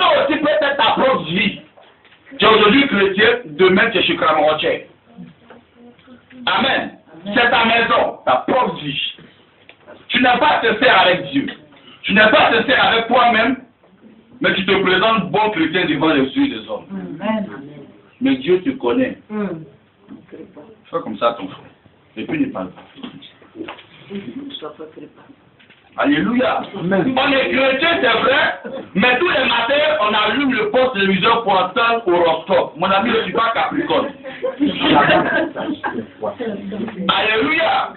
maison aussi peut être ta propre vie. Tu es aujourd'hui chrétien, demain tu es chez Cramorotier. Amen. C'est ta maison, ta propre vie. Tu n'es pas sincère avec Dieu. Tu n'es pas sincère avec toi-même, mais tu te présentes bon chrétien devant les yeux des hommes. Amen. Mais Dieu te connaît. Fais comme ça ton frère. Et puis ne parle pas. Alléluia. Amen. On est chrétien, c'est vrai, mais tous les matins, on allume le poste téléviseur pour entendre horoscope. Mon ami, je ne suis pas Capricorne. Alléluia.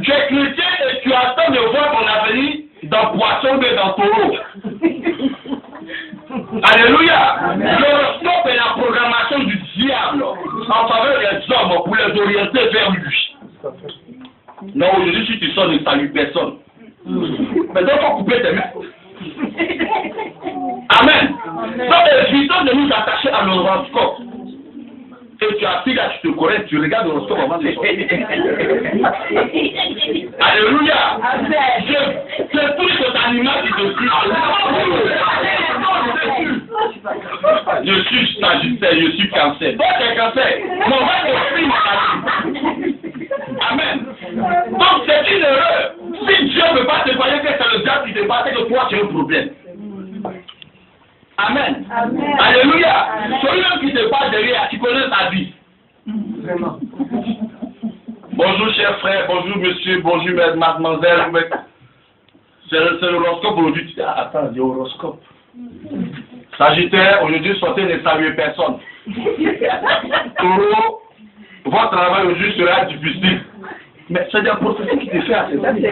Tu es chrétien et tu attends de voir ton avenir dans Poisson et dans Taureau. Alléluia. L'horoscope est la programmation du diable en faveur des hommes pour les orienter vers lui. Non, aujourd'hui, si tu sors, ne salue personne. Mais donc, il faut couper tes mains. Amen. Donc, évitons de nous attacher à l'horoscope. Et tu as là, tu te connais, tu regardes l'horoscope avant de sortir. Alléluia. C'est tout cet animal qui te suit. Je suis Sagittaire, je suis Cancer. Toi, tu es Cancer. Mon vrai esprit m'a dit. Amen. Donc, c'est une erreur. Si Dieu ne veut pas te croire que c'est le diable qui te bat, c'est que toi, tu as un problème. Amen. Amen. Alléluia. Celui-même qui te bat derrière, tu connais ta vie. Vraiment. Bonjour, cher frère. Bonjour, monsieur. Bonjour, mademoiselle. C'est l'horoscope aujourd'hui. Tu dis, attends, il y a horoscope. Sagittaire, aujourd'hui, sortez ne saluez personne. Taureau, votre travail aujourd'hui sera difficile. Mais c'est des prophéties qui te fait à cette année. Et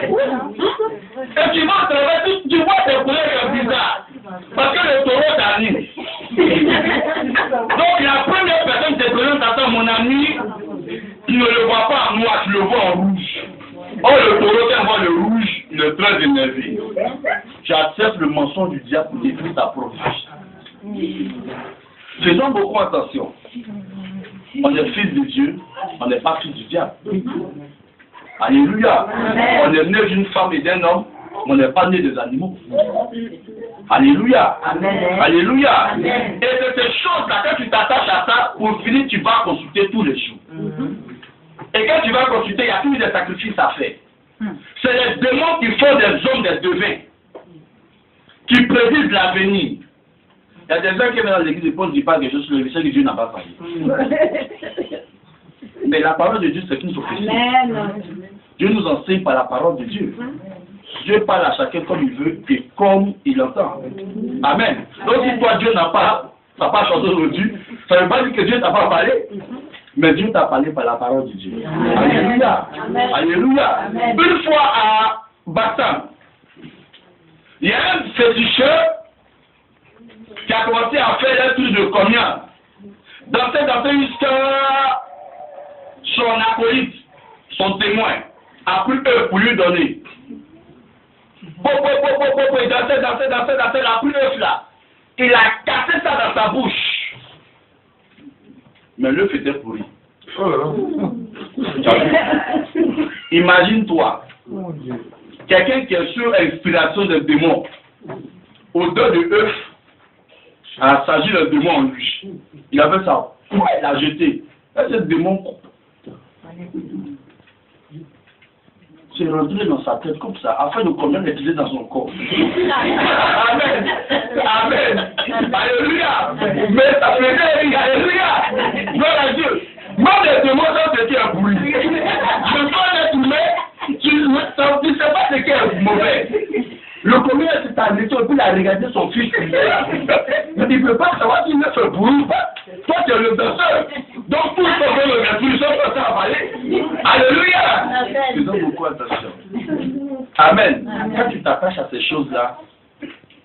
tu vas travailler, tu vois tes collègues bizarres. Parce que le taureau t'anime. Donc la première personne qui te présente à toi, mon ami, tu ne le vois pas en noir, tu le vois en rouge. Oh, le taureau, quand on voit le rouge, il est très énervé. Tu acceptes le mensonge du diable pour détruire ta propre vie. Faisons beaucoup attention. On est fils de Dieu, on n'est pas fils du diable. Alléluia. Amen. On est né d'une femme et d'un homme, on n'est pas né des animaux. Alléluia. Amen. Alléluia. Amen. Et c'est ces choses-là, quand tu t'attaches à ça, pour finir, tu vas consulter tous les jours. Et quand tu vas consulter, il y a toujours des sacrifices à faire. C'est les démons qui font des hommes, des devins, qui prédisent l'avenir. Il y a des gens qui viennent dans l'église et ne disent pas quelque chose sur le verset que Dieu n'a pas parlé. Mais la parole de Dieu, c'est une prophétie. Dieu nous enseigne par la parole de Dieu. Dieu parle à chacun comme il veut et comme il entend. Amen. Donc si toi, Dieu n'a pas changé aujourd'hui, ça ne veut pas dire que Dieu n'a pas parlé, mais Dieu t'a parlé par la parole de Dieu. Alléluia. Alléluia. Une fois à Bassam, il y a un féticheur qui a commencé à faire un truc de communion. Danser jusqu'à son acolyte, son témoin, a pris eux pour lui donner. Il dansait, il a pris l'œuf là. Il a cassé ça dans sa bouche. Mais l'œuf était pourri. Imagine-toi, quelqu'un qui est sur inspiration des démons, odeur de œuf, a s'agit le démon en lui. Il avait ça. Il l'a jeté. Et ce démon c'est rentré dans sa tête comme ça, afin de combien l'utiliser dans son corps. Amen. Amen. Alléluia. Mais ça faisait rire. Alléluia. Gloire à Dieu. Moi, les démons, ça c'était un bruit. Je dois l'être humain, tu ne sais pas ce qui est mauvais. Le commun s'est arrêté et puis il a regardé son fils. Il ne peut pas savoir s'il ne fait bruit ou pas. Toi, tu es le danseur. Donc, tout le monde le retrouve, ça peut avaler. Alléluia. Faisons beaucoup attention. Amen. Quand tu t'attaches à ces choses-là,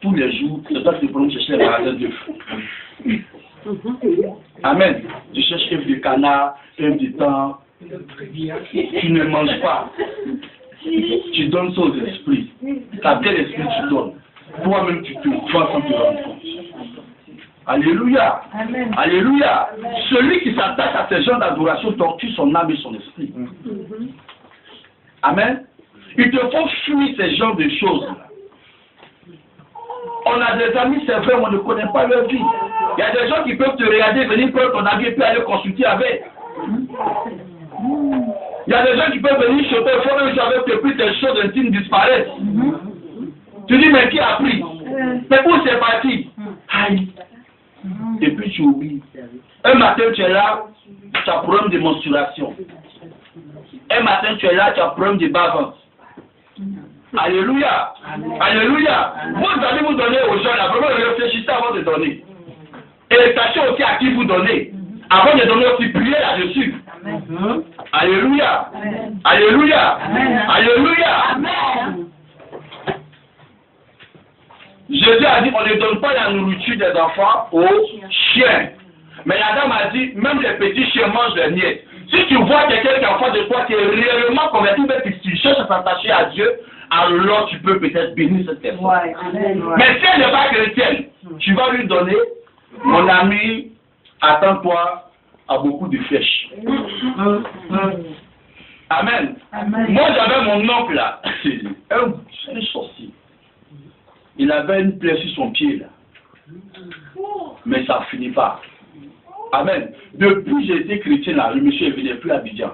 tous les jours, c'est toi qui peux chercher les magasins d'œufs. Amen. Tu cherches œufs de canard, œufs de thym. Tu ne manges pas. Tu donnes ça aux esprits. T'as quel esprit tu donnes? Toi-même, tu te vois sans te rendre compte. Alléluia. Amen. Alléluia. Celui qui s'attache à ces gens d'adoration torture son âme et son esprit. Amen. Il te faut fuir ces genres de choses. On a des amis, c'est vrai, on ne connaît pas leur vie. Il y a des gens qui peuvent te regarder, venir prendre ton avis et puis aller consulter avec. Il y a des gens qui peuvent venir chez toi, il faut que avec tes puis tes choses intimes disparaissent. Tu dis, mais qui a pris? Mais où c'est parti? Aïe. Et puis tu oublies. Un matin, tu es là, tu as un problème de menstruation. Un matin, tu es là, tu as un problème de bas-ventre. Alléluia. Alléluia. Vous allez vous donner aux gens, là, vraiment réfléchissez avant de donner. Et sachez aussi à qui vous donnez. Avant de donner aussi, priez là-dessus. Alléluia. Alléluia. Alléluia. Jésus a dit, on ne donne pas la nourriture des enfants aux chiens. Mais la dame a dit, même les petits chiens mangent les miettes. Si tu vois quelqu'un qui est en face de toi qui est réellement converti, mais que tu cherches à s'attacher à Dieu, alors tu peux peut-être bénir cette personne. Mais si elle n'est pas chrétienne, tu vas lui donner, mon ami, attends-toi à beaucoup de flèches. Amen. Moi j'avais mon oncle là, un sorcier. Il avait une plaie sur son pied là. Mais ça ne finit pas. Amen. Depuis que j'ai été chrétien là, le monsieur ne venait plus à Abidjan.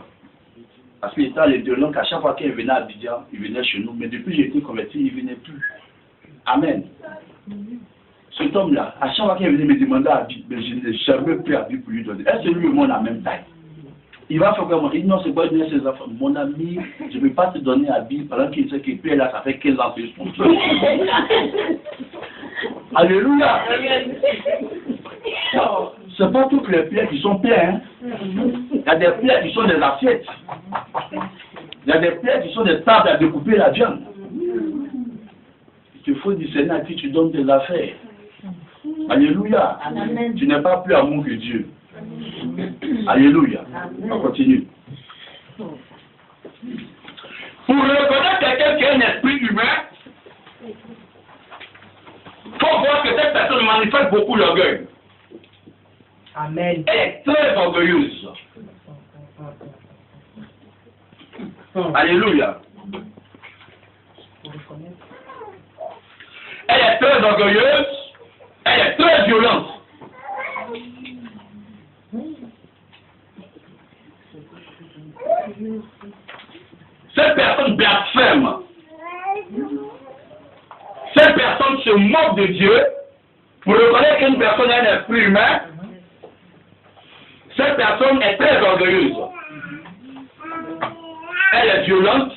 Parce qu'il était à les deux langues, à chaque fois qu'il venait à Abidjan, il venait chez nous. Mais depuis que j'ai été converti, il ne venait plus. Amen. Cet homme-là, à chaque fois qu'il venait me demander à Abidjan, mais je n'ai jamais pris Abidjan pour lui donner. Est-ce que lui et moi on a la même taille? Il va faire comment? Il dit non, c'est pas donner ses enfants. Mon ami, je ne vais pas te donner Abidjan pendant qu'il sait qu'il est là, ça fait 15 ans que je suis son Alléluia. C'est pas toutes les plaies qui sont pleines. Hein? Il y a des plaies qui sont des assiettes. Il y a des plaies qui sont des tables à découper la viande. Il te faut discerner à qui tu donnes tes affaires. Alléluia. Amen. Tu n'es pas plus amour que Dieu. Alléluia. On continue. Pour reconnaître quelqu'un qui a un esprit humain, il faut voir que cette personne manifeste beaucoup l'orgueil. Amen. Elle est très orgueilleuse. Alléluia. Elle est très orgueilleuse. Elle est très violente. Cette personne blasphème. Cette personne se moque de Dieu. Pour reconnaître qu'une personne a un esprit humain, cette personne est très orgueilleuse. Elle est violente.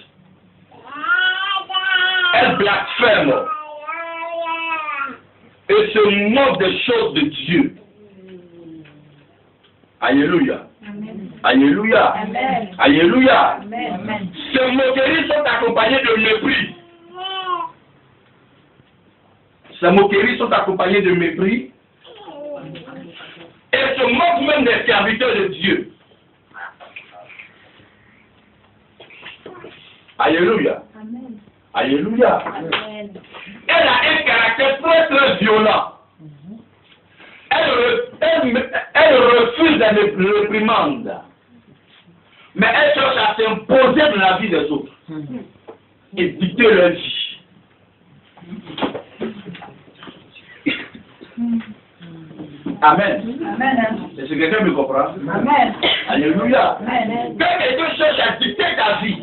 Elle blasphème. Et se moque des choses de Dieu. Alléluia. Amen. Alléluia. Amen. Alléluia. Amen. Ces moqueries sont accompagnées de mépris. Ces moqueries sont accompagnées de mépris. Et se moque même des serviteurs de Dieu. Alléluia. Amen. Alléluia. Amen. Elle a un caractère très très violent. Elle refuse la réprimande. Mais elle cherche à s'imposer dans la vie des autres. Et dicter leur vie. Amen. Amen. Est-ce que quelqu'un me comprend? Amen. Alléluia. Amen. Quand quelqu'un cherche à dicter ta vie,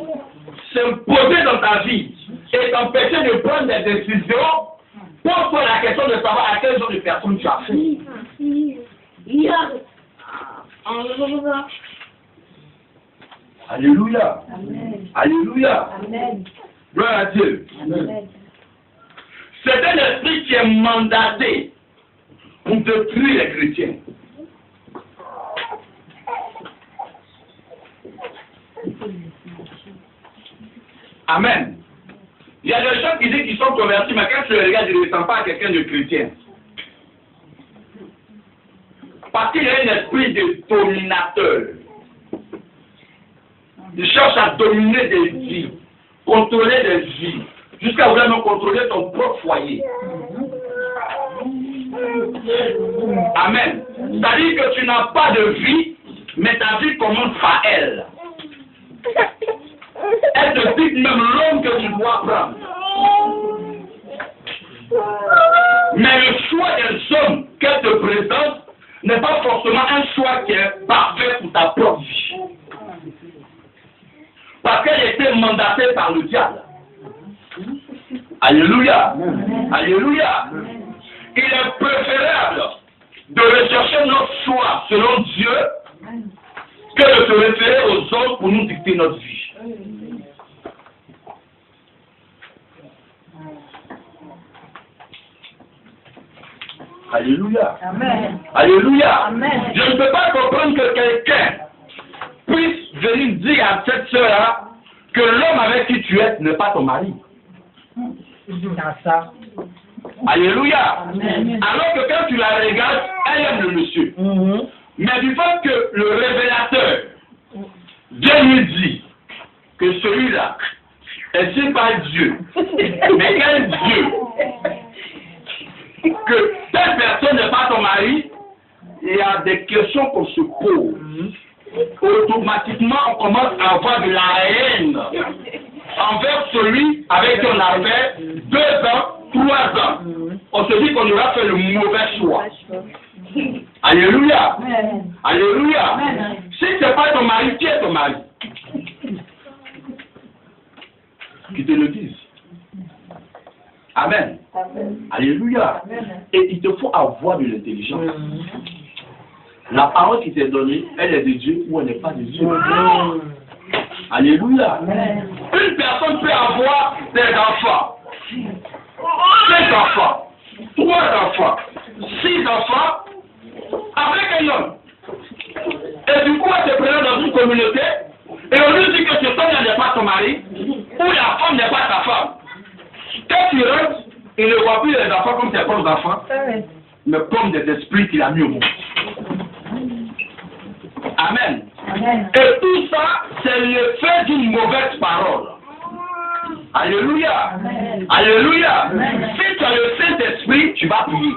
s'imposer dans ta vie et t'empêcher de prendre des décisions, pose-toi la question de savoir à quel genre de personne tu as fait. Alléluia. Amen. Alléluia. Amen. Gloire à Dieu. Amen. C'est un esprit qui est mandaté pour détruire les chrétiens. Amen. Il y a des gens qui disent qu'ils sont convertis, mais quand je les regarde, je ne ressemble pas à quelqu'un de chrétien. Parce qu'il y a un esprit de dominateur. Il cherche à dominer des vies, contrôler des vies, jusqu'à vouloir même contrôler ton propre foyer. Amen. C'est-à-dire que tu n'as pas de vie, mais ta vie commence par elle. Elle te dit même l'homme que tu dois prendre. Mais le choix des hommes qu'elle te présente n'est pas forcément un choix qui est parfait pour ta propre vie. Parce qu'elle était mandatée par le diable. Alléluia. Alléluia. Il est préférable de rechercher notre choix selon Dieu que de se référer aux hommes pour nous dicter notre vie. Alléluia. Amen. Alléluia. Amen. Je ne peux pas comprendre que quelqu'un puisse venir dire à cette soeur-là que l'homme avec qui tu es n'est pas ton mari. Dans ça. Alléluia. Amen. Alors que quand tu la regardes, elle aime le monsieur. Mais du fait que le révélateur, Dieu lui dit que celui-là est pas Dieu, mais quel Dieu, que telle personne n'est pas ton mari, il y a des questions qu'on se pose. Automatiquement, on commence à avoir de la haine envers celui avec qui on a fait 2 ans, 3 ans. On se dit qu'on aura fait le mauvais choix. Alléluia. Amen. Alléluia. Amen. Si ce n'est pas ton mari, qui est ton mari? Qui te le dise. Amen. Amen. Alléluia. Amen. Et il te faut avoir de l'intelligence. La parole qui t'est donnée, elle est de Dieu ou elle n'est pas de Dieu. Alléluia. Amen. Une personne peut avoir des enfants. 5 enfants. 3 enfants. 6 enfants. Avec un homme. Et du coup, elle se présente dans une communauté. Et on lui dit que cet homme n'est pas ton mari. Ou la femme n'est pas ta femme. Quand tu rentres, il ne voit plus les enfants comme tes propres enfants. Mais comme des esprits qu'il a mis au monde. Amen. Amen. Et tout ça, c'est l'effet d'une mauvaise parole. Alléluia. Amen. Alléluia. Amen. Si tu as le Saint-Esprit, tu vas prier.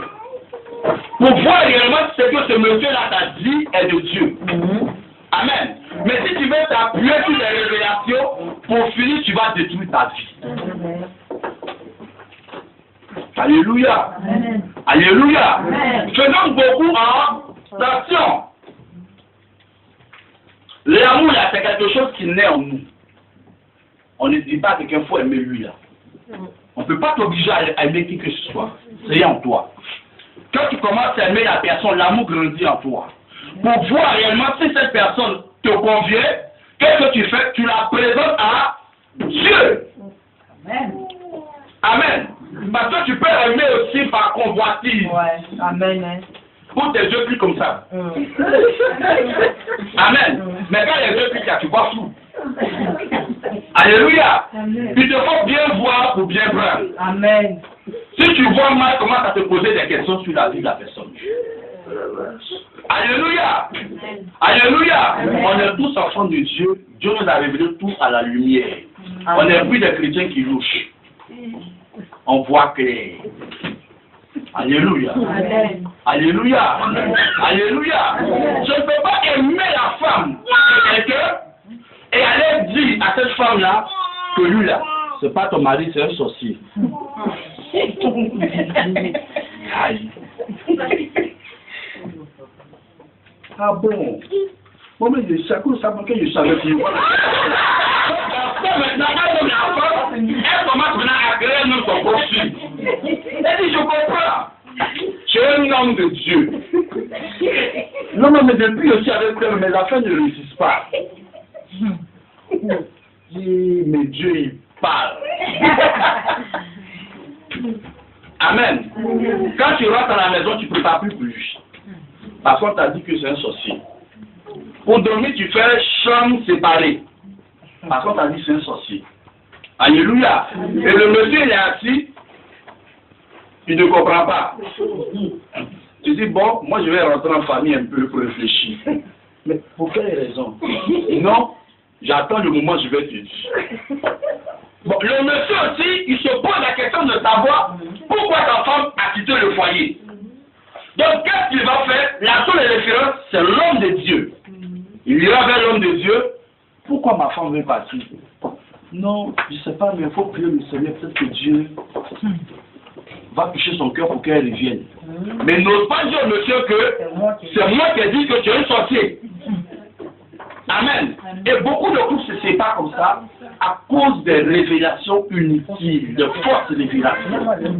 Pour voir réellement ce que ce monsieur-là t'a dit est de Dieu. Amen. Mais si tu veux t'appuyer sur les révélations, pour finir, tu vas détruire ta vie. Alléluia. Amen. Alléluia. Amen. Faisons beaucoup en action. L'amour, là, c'est quelque chose qui naît en nous. On ne dit pas que quelqu'un faut aimer lui, là. On ne peut pas t'obliger à aimer qui que ce soit. C'est en toi. Quand tu commences à aimer la personne, l'amour grandit en toi. Pour voir réellement si cette personne te convient, qu'est-ce que tu fais? Tu la présentes à Dieu. Amen. Amen. Parce que tu peux aimer aussi par convoitise. Ouais. Amen. Pour tes yeux plus comme ça. Amen. Mais quand les yeux plus là, tu vois flou. Alléluia. Amen. Il te faut bien voir pour bien prendre. Amen. Si tu vois mal, commence à te poser des questions sur la vie de la personne. Alléluia. Alléluia. Amen. On est tous enfants de Dieu. Dieu nous a révélé tous à la lumière. Amen. On n'est plus des chrétiens qui louchent. On voit clair. Alléluia. Amen. Alléluia. Alléluia. Je ne peux pas aimer la femme de quelqu'un et aller dire à cette femme-là que lui là, c'est pas ton mari, c'est un sorcier. Aïe. Ah bon? Moi, mais je sais que je savais plus. Maintenant, elle commence maintenant à créer notre profil. Elle dit, je comprends. Tu es un homme de Dieu. Non, mais depuis aussi avec elle, mes affaires ne réussissent pas. Mais Dieu, il parle. Amen. Quand tu rentres à la maison, tu ne prépares plus pour lui. Parce qu'on t'a dit que c'est un sorcier. Pour dormir, tu fais chambre séparée. Parce qu'on t'a dit que c'est un sorcier. Alléluia. Et le monsieur, il est assis. Il ne comprend pas. Tu dis, bon, moi je vais rentrer en famille un peu pour réfléchir. Mais pour quelle raison? Non, j'attends le moment où je vais te dire. Bon, le monsieur aussi, il se pose la question de savoir pourquoi ta femme a quitté le foyer. Donc, qu'est-ce qu'il va faire? La seule référence, c'est l'homme de Dieu. Il ira vers l'homme de Dieu. Pourquoi ma femme veut partir? Non, je ne sais pas, mais il faut prier le Seigneur, peut-être que Dieu va toucher son cœur pour qu'elle revienne. Mais n'ose pas dire au monsieur que c'est moi qui ai dit que tu es un sorcier. Amen. Et beaucoup de couples se séparent comme ça à cause des révélations inutiles, de fausses révélations.